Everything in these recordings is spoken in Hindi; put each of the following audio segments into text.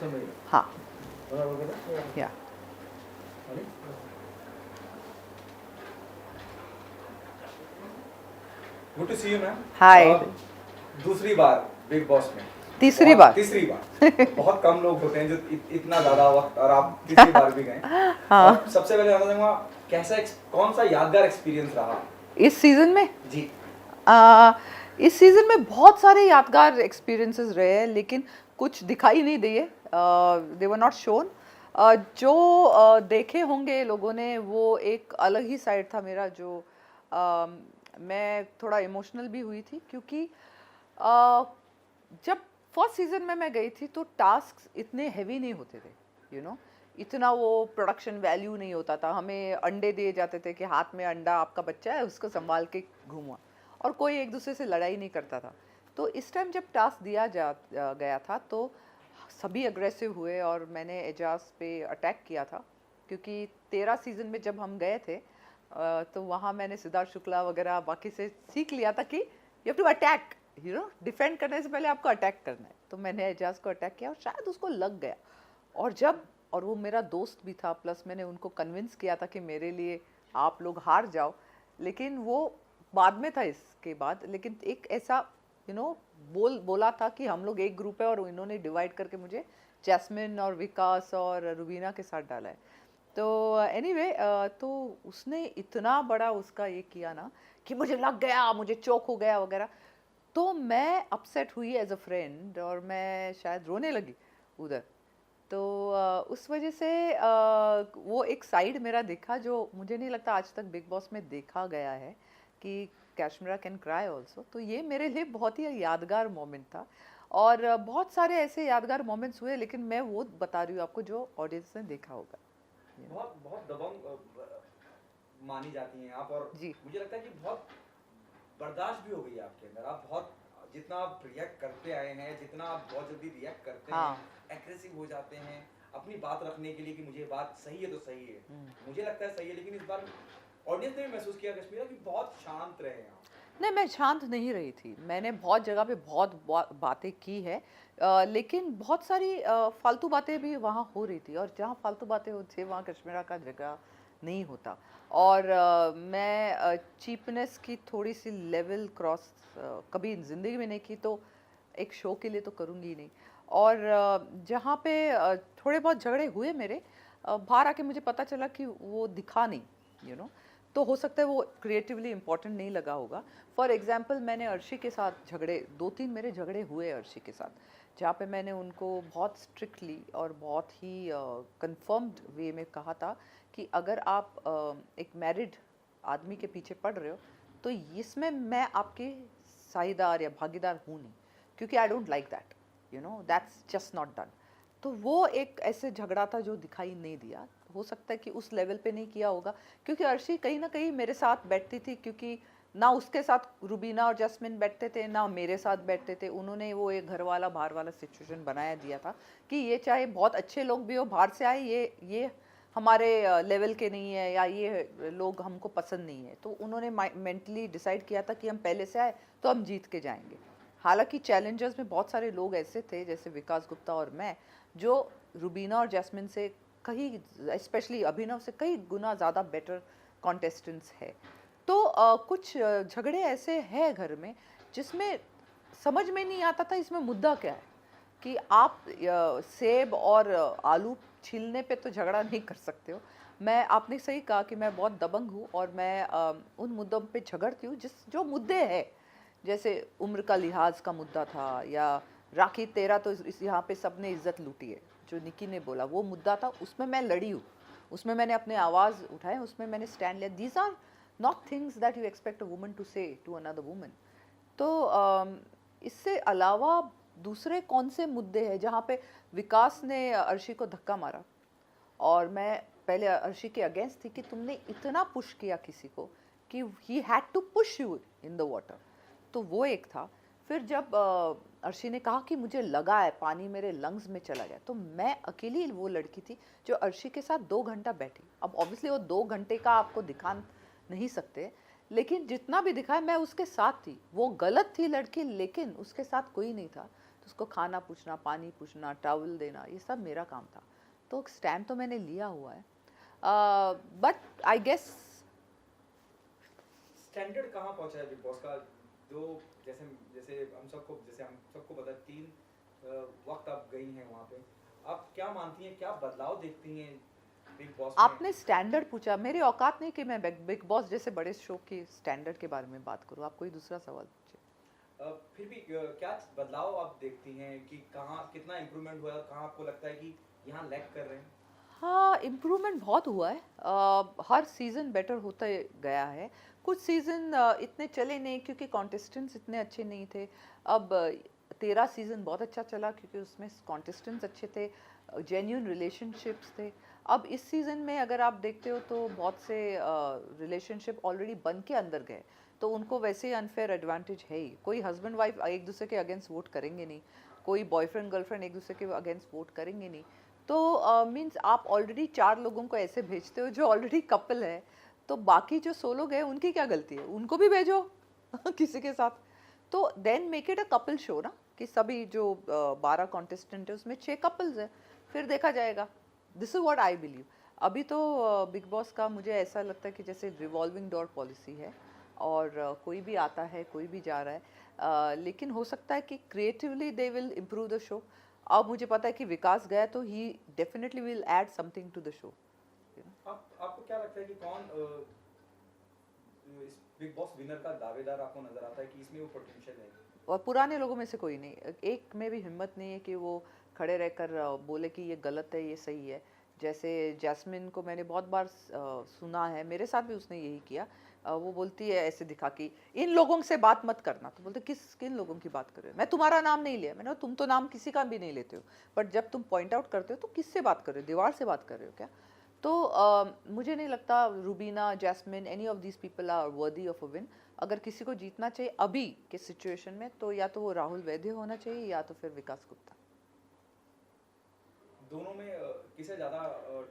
समय हाँ बराबर है या good to see you ma'am. Hi दूसरी बार बिग बॉस में तीसरी बार तीसरी बार बहुत कम लोग होते हैं जो इतना ज्यादा वक्त, और आप तीसरी बार भी गए। हाँ सबसे पहले जानना चाहूंगा कैसा कौन सा यादगार एक्सपीरियंस रहा इस सीजन में जी? इस सीजन में बहुत सारे यादगार एक्सपीरियंसेस रहे हैं, लेकिन कुछ दिखाई नहीं दिए, दे वर नॉट शोन। जो देखे होंगे लोगों ने, वो एक अलग ही साइड था मेरा, जो मैं थोड़ा इमोशनल भी हुई थी, क्योंकि जब फर्स्ट सीजन में मैं गई थी तो टास्क इतने हैवी नहीं होते थे, यू नो, इतना वो प्रोडक्शन वैल्यू नहीं होता था। हमें अंडे दिए जाते थे कि हाथ में अंडा, आपका बच्चा है, उसको संभाल के घूमा, और कोई एक दूसरे से लड़ाई नहीं करता था। तो इस टाइम जब टास्क दिया गया था तो सभी अग्रेसिव हुए, और मैंने एजाज पे अटैक किया था, क्योंकि 13 सीजन में जब हम गए थे तो वहाँ मैंने सिद्धार्थ शुक्ला वगैरह बाकी से सीख लिया था कि you have to attack, you know, defend करने से पहले आपको अटैक करना है। तो मैंने एजाज को अटैक किया और शायद उसको लग गया, और वो मेरा दोस्त भी था, प्लस मैंने उनको कन्विंस किया था कि मेरे लिए आप लोग हार जाओ, लेकिन वो बाद में था इसके बाद। लेकिन एक ऐसा बोला था कि हम लोग एक ग्रुप है, और इन्होंने डिवाइड करके मुझे जैस्मिन और विकास और रुबीना के साथ डाला है। तो एनीवे तो उसने इतना बड़ा उसका ये किया ना कि मुझे लग गया, मुझे चोक हो गया वगैरह। तो मैं अपसेट हुई एज अ फ्रेंड, और मैं शायद रोने लगी उधर। तो उस वजह से वो एक साइड मेरा देखा जो मुझे नहीं लगता आज तक बिग बॉस में देखा गया है, कि कैशमीरा कैन क्राई ऑल्सो। तो ये मेरे लिए बहुत ही यादगार मोमेंट था, और बहुत सारे ऐसे यादगार मोमेंट्स हुए, लेकिन मैं वो बता रही हूँ आपको जो ऑडियंस ने देखा होगा। बहुत बहुत दबंग मानी जाती हैं आप, और जी मुझे लगता है कि बहुत बर्दाश्त भी हो गई है आपके अंदर। आप बहुत, जितना आप रिएक्ट करते आए हैं, जितना आप बहुत जल्दी रिएक्ट करते हाँ हैं, एग्रेसिव हो जाते हैं अपनी बात रखने के लिए कि मुझे बात सही है तो सही है, मुझे लगता है सही है, लेकिन इस बार ऑडियंस ने भी महसूस किया कश्मीरा कि बहुत शांत रहे हैं आप। नहीं, मैं शांत नहीं रही थी, मैंने बहुत जगह पे बहुत बातें की है, लेकिन बहुत सारी फालतू बातें भी वहाँ हो रही थी, और जहाँ फालतू बातें होती थी वहाँ कश्मीरा का जगह नहीं होता। और मैं चीपनेस की थोड़ी सी लेवल क्रॉस कभी ज़िंदगी में नहीं की, तो एक शो के लिए तो करूँगी नहीं। और जहाँ पे थोड़े बहुत झगड़े हुए मेरे, बाहर आके मुझे पता चला कि वो दिखा नहीं, यू नो, तो हो सकता है वो क्रिएटिवली इम्पोर्टेंट नहीं लगा होगा। फॉर एग्जाम्पल, मैंने अर्शी के साथ झगड़े, 2-3 मेरे झगड़े हुए अर्शी के साथ, जहाँ पे मैंने उनको बहुत स्ट्रिक्टली और बहुत ही कंफर्म्ड वे में कहा था कि अगर आप एक मैरिड आदमी के पीछे पड़ रहे हो, तो इसमें मैं आपके साझेदार या भागीदार हूँ नहीं, क्योंकि I don't like that, you know, that's just not done. तो वो एक ऐसे झगड़ा था जो दिखाई नहीं दिया। हो सकता है कि उस लेवल पे नहीं किया होगा, क्योंकि अर्शी कहीं ना कहीं मेरे साथ बैठती थी, क्योंकि ना उसके साथ रुबीना और जस्मिन बैठते थे, ना मेरे साथ बैठते थे। उन्होंने वो एक घर वाला बाहर वाला सिचुएशन बनाया दिया था कि ये चाहे बहुत अच्छे लोग भी हो, बाहर से आए, ये हमारे लेवल के नहीं है, या ये लोग हमको पसंद नहीं है। तो उन्होंने मेंटली डिसाइड किया था कि हम पहले से आए तो हम जीत के जाएंगे। हालांकि चैलेंजर्स में बहुत सारे लोग ऐसे थे, जैसे विकास गुप्ता और मैं, जो रुबीना और जैस्मिन से कहीं, स्पेशली अभिनव से कई गुना ज़्यादा बेटर कॉन्टेस्टेंट्स है। तो कुछ झगड़े ऐसे हैं घर में जिसमें समझ में नहीं आता था इसमें मुद्दा क्या है, कि आप सेब और आलू छीलने पे तो झगड़ा नहीं कर सकते हो। मैं, आपने सही कहा कि मैं बहुत दबंग हूँ, और मैं उन मुद्दों पे झगड़ती हूँ जो मुद्दे हैं। जैसे उम्र का लिहाज का मुद्दा था, या राखी तेरा तो इस यहाँ पे सबने इज्जत लूटी है, जो निकी ने बोला वो मुद्दा था, उसमें मैं लड़ी हूँ, उसमें मैंने अपने आवाज़ उठाए, उसमें मैंने स्टैंड लिया। These are not things that you expect a woman to say to another woman. तो इससे अलावा दूसरे कौन से मुद्दे हैं जहाँ पे विकास ने अर्शी को धक्का मारा, और मैं पहले अर्शी के अगेंस्ट थी कि तुमने इतना पुश किया किसी को कि he had to push you in the water. तो वो एक था। फिर जब अर्शी ने कहा कि मुझे लगा है पानी मेरे लंग्स में चला गया, तो मैं अकेली वो लड़की थी जो अर्शी के साथ 2 घंटा बैठी। अब ऑब्वियसली वो 2 घंटे का आपको दिखा नहीं सकते, लेकिन जितना भी दिखाया मैं उसके साथ थी। वो गलत थी लड़की, लेकिन उसके साथ कोई नहीं था। तो उसको खाना पूछना, पानी पूछना, टॉवल देना, ये सब मेरा काम था। तो स्टैम्प तो मैंने लिया हुआ है, बट आई गेस स्टैंडर्ड कहाँ पहुंचा है बिग बॉस का? जो जैसे जैसे हम सबको पता है, 3 वक्त आप गई हैं वहाँ पे, आप क्या मानती हैं, क्या बदलाव देखती हैं बिग बॉस में? आपने स्टैंडर्ड पूछा, मेरी औकात नहीं कि मैं बिग बॉस जैसे बड़े शो के स्टैंडर्ड के बारे में बात करूँ। आप कोई दूसरा सवाल पूछिए। फिर भी क्या बदलाव आप देखती हैं कि कहाँ कितना इम्प्रूवमेंट हुआ है, कहाँ आपको लगता है कि यहाँ लैग कर रहे हैं? हाँ, इम्प्रूवमेंट बहुत हुआ है। हर सीज़न बेटर होता गया है। कुछ सीज़न इतने चले नहीं क्योंकि कॉन्टेस्टेंट्स इतने अच्छे नहीं थे। अब 13 सीज़न बहुत अच्छा चला क्योंकि उसमें कॉन्टेस्टेंट्स अच्छे थे, जेन्युइन रिलेशनशिप्स थे। अब इस सीज़न में अगर आप देखते हो तो बहुत से रिलेशनशिप ऑलरेडी बन के अंदर गए, तो उनको वैसे ही अनफेयर एडवांटेज है ही। कोई हस्बैंड वाइफ एक दूसरे के अगेंस्ट वोट करेंगे नहीं, कोई बॉयफ्रेंड गर्लफ्रेंड एक दूसरे के अगेंस्ट वोट करेंगे नहीं। तो मीन्स आप ऑलरेडी 4 लोगों को ऐसे भेजते हो जो ऑलरेडी कपल है, तो बाकी जो 100 लोग हैं उनकी क्या गलती है, उनको भी भेजो किसी के साथ। तो then make it a couple show ना, कि सभी जो 12 कॉन्टेस्टेंट है उसमें 6 कपल्स है, फिर देखा जाएगा। This is what I believe. अभी तो बिग बॉस का मुझे ऐसा लगता है कि जैसे रिवॉल्विंग डोर पॉलिसी है, और कोई भी आता है कोई भी जा रहा है, लेकिन हो सकता है कि creatively they will improve the show. अब मुझे पता है कि विकास गया तो ही definitely will add something to the show. आपको क्या लगता है कि कौन इस बिग बॉस विनर का दावेदार आपको नजर आता है कि इसमें वो पोटेंशियल है? और पुराने लोगों में से कोई नहीं, एक में भी हिम्मत नहीं है कि वो खड़े रहकर बोले कि ये गलत है ये सही है। जैसे जैस्मिन को मैंने बहुत बार सुना है, मेरे साथ भी उसने यही किया। वो बोलती है ऐसे दिखा कि इन लोगों से बात मत करना, तो बोलते किन लोगों की बात कर रहे हो, मैं तुम्हारा नाम नहीं लिया। मैंने कहा, तुम तो नाम किसी का भी नहीं लेते हो, बट जब तुम पॉइंट आउट करते हो तो किससे बात कर रहे हो, दीवार से बात कर रहे हो क्या? तो मुझे नहीं लगता Rubina, Jasmin, any of these people are worthy of a win. अगर किसी को जीतना चाहिए अभी के सिचुएशन में, तो या तो वो राहुल वैद्य होना चाहिए या तो फिर विकास गुप्ता। दोनों में किसे ज्यादा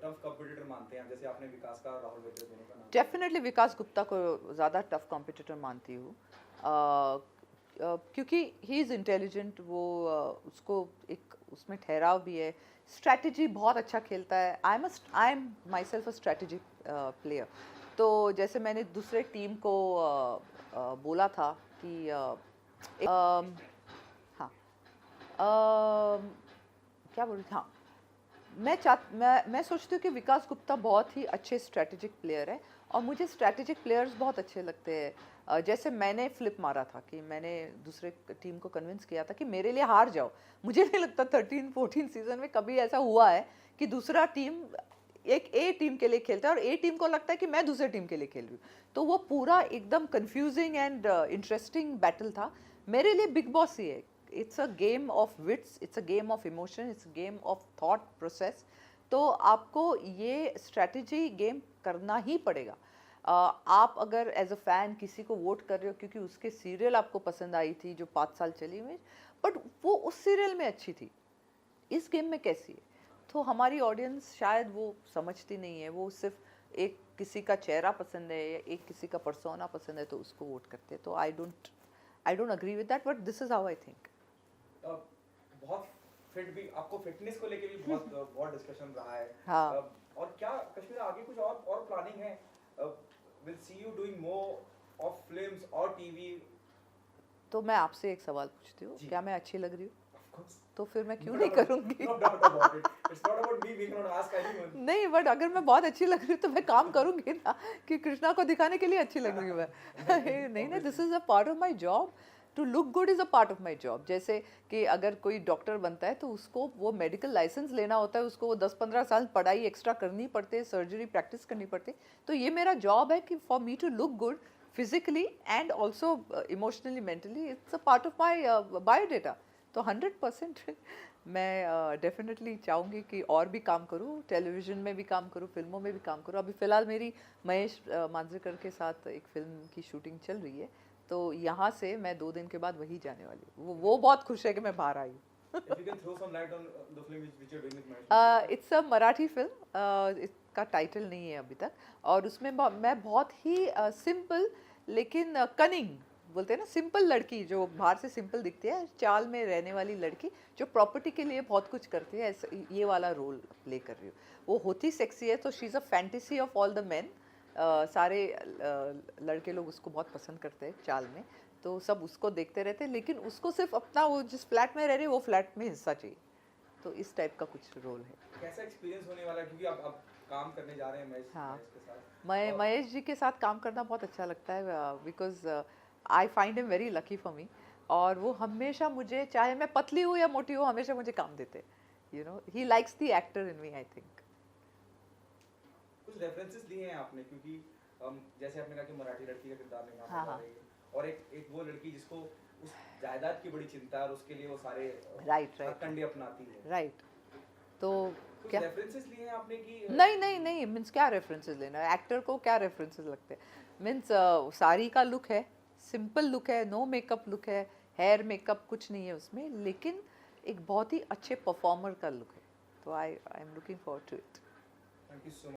टफ कॉम्पिटिटर मानते हैं? जैसे आपने विकास का, राहुल वैद्य दोनों का नाम। डेफिनेटली विकास गुप्ता को ज़्यादा टफ कॉम्पिटिटर मानती हूँ, क्योंकि ही इज़ इंटेलिजेंट। वो उसको एक उसमें ठहराव भी है, स्ट्रैटेजी बहुत अच्छा खेलता है। I am my self a strategy player. तो जैसे मैंने दूसरे टीम को बोला था कि हाँ, क्या बोल रही थी? हाँ, मैं सोचती हूँ कि विकास गुप्ता बहुत ही अच्छे स्ट्रैटेजिक प्लेयर है, और मुझे स्ट्रैटेजिक प्लेयर्स बहुत अच्छे लगते हैं। जैसे मैंने फ्लिप मारा था कि मैंने दूसरे टीम को कन्विंस किया था कि मेरे लिए हार जाओ। मुझे नहीं लगता 13-14 सीजन में कभी ऐसा हुआ है कि दूसरा टीम एक ए टीम के लिए खेलता है और ए टीम को लगता है कि मैं दूसरे टीम के लिए खेल रही हूँ। तो वो पूरा एकदम कंफ्यूजिंग एंड इंटरेस्टिंग बैटल था। मेरे लिए बिग बॉस ही है, it's a game of wits, it's a game of emotion, it's a game of thought process. तो आपको ये स्ट्रैटेजी गेम करना ही पड़ेगा। आप अगर एज अ फैन किसी को वोट कर रहे हो क्योंकि उसके सीरियल आपको पसंद आई थी जो 5 साल चली हुई, बट वो उस सीरियल में अच्छी थी, इस गेम में कैसी है? तो हमारी ऑडियंस शायद वो समझती नहीं है, वो सिर्फ एक किसी का चेहरा पसंद है या एक किसी का पर्सोना पसंद है तो उसको वोट करते हैं। तो I don't agree with that, but this is how I think. बहुत फिट भी, आपको फिटनेस को लेके भी बहुत बहुत डिस्कशन रहा है। हाँ। और क्या कश्मीर आगे कुछ और प्लानिंग है? Will see you doing more of films और टीवी? तो मैं आपसे एक सवाल पूछती हूँ, जी। क्या मैं अच्छी लग रही हूँ? Of course. तो फिर मैं क्यों No नहीं doubt- करूँगी? no doubt about it. It's not about me being able to ask anyone. नहीं, बट अगर मैं बहुत अच्छी लग रही हूँ तो मैं काम करूँगी ना, कि कृष्णा को दिखाने के लिए अच्छी लग रही हूँ मैं। नहीं ना, this is a part of my job. To look good is a part of my job. जैसे कि अगर कोई डॉक्टर बनता है तो उसको वो मेडिकल लाइसेंस लेना होता है, उसको वो 10-15 साल पढ़ाई एक्स्ट्रा करनी पड़ती है, सर्जरी प्रैक्टिस करनी पड़ती है। तो ये मेरा जॉब है कि for me to look good physically and also emotionally, mentally, it's a part of my biodata. तो 100% मैं डेफिनेटली चाहूँगी कि और भी काम करूँ, टेलीविज़न में भी काम करूँ, फिल्मों में भी काम करूँ। अभी फ़िलहाल मेरी महेश मांजरेकर के साथ एक फ़िल्म की शूटिंग चल रही है, तो यहाँ से मैं 2 दिन के बाद वहीं जाने वाली हूँ। वो बहुत खुश है कि मैं बाहर आई हूँ। If you can throw some light on the film which you're doing with Mahesh. It's a Marathi film, इसका टाइटल नहीं है अभी तक, और उसमें मैं बहुत ही सिंपल लेकिन कनिंग बोलते हैं ना सिंपल लड़की जो बाहर से सिंपल दिखती है, चाल में रहने वाली लड़की जो प्रॉपर्टी के लिए बहुत कुछ करती है, ये वाला रोल प्ले कर रही हूँ। वो होती सेक्सी है तो she is a fantasy of all the main. सारे लड़के लोग उसको बहुत पसंद करते हैं चाल में, तो सब उसको देखते रहते हैं, लेकिन उसको सिर्फ अपना वो जिस फ्लैट में रह रही है वो फ्लैट में हिस्सा चाहिए। तो इस टाइप का कुछ रोल है। कैसा एक्सपीरियंस होने वाला है, क्योंकि अब काम करने जा रहे हैं महेश हाँ, महेश के साथ, और महेश जी के साथ काम करना बहुत अच्छा लगता है, because I find him very lucky for me. और वो हमेशा मुझे, चाहे मैं पतली हूँ या मोटी हूँ, हमेशा मुझे काम देते। You know, he likes the actor in me, I think. कुछ रेफरेंसेस लिए हैं आपने, क्योंकि जैसे आपने कहा कि मराठी लड़की का किरदार निभाने हाँ जा हाँ, रही है, और एक वो लड़की जिसको उस जायदाद की बड़ी चिंता है और उसके लिए वो सारे राइट राइट हथकंडे अपनाती है। राइट। तो कुछ क्या, रेफरेंसेस लिए हैं आपने कि नहीं नहीं नहीं, मीन्स क्या रेफरेंसेस लेना है, एक्टर को क्या रेफरेंसेस लगते हैं। मीन्स साड़ी का लुक है, सिंपल लुक है, नो मेकअप लुक है, हेयर मेकअप कुछ नहीं है उसमें, लेकिन एक बहुत ही अच्छे परफॉर्मर का लुक है। तो I am looking forward to it. Thank you so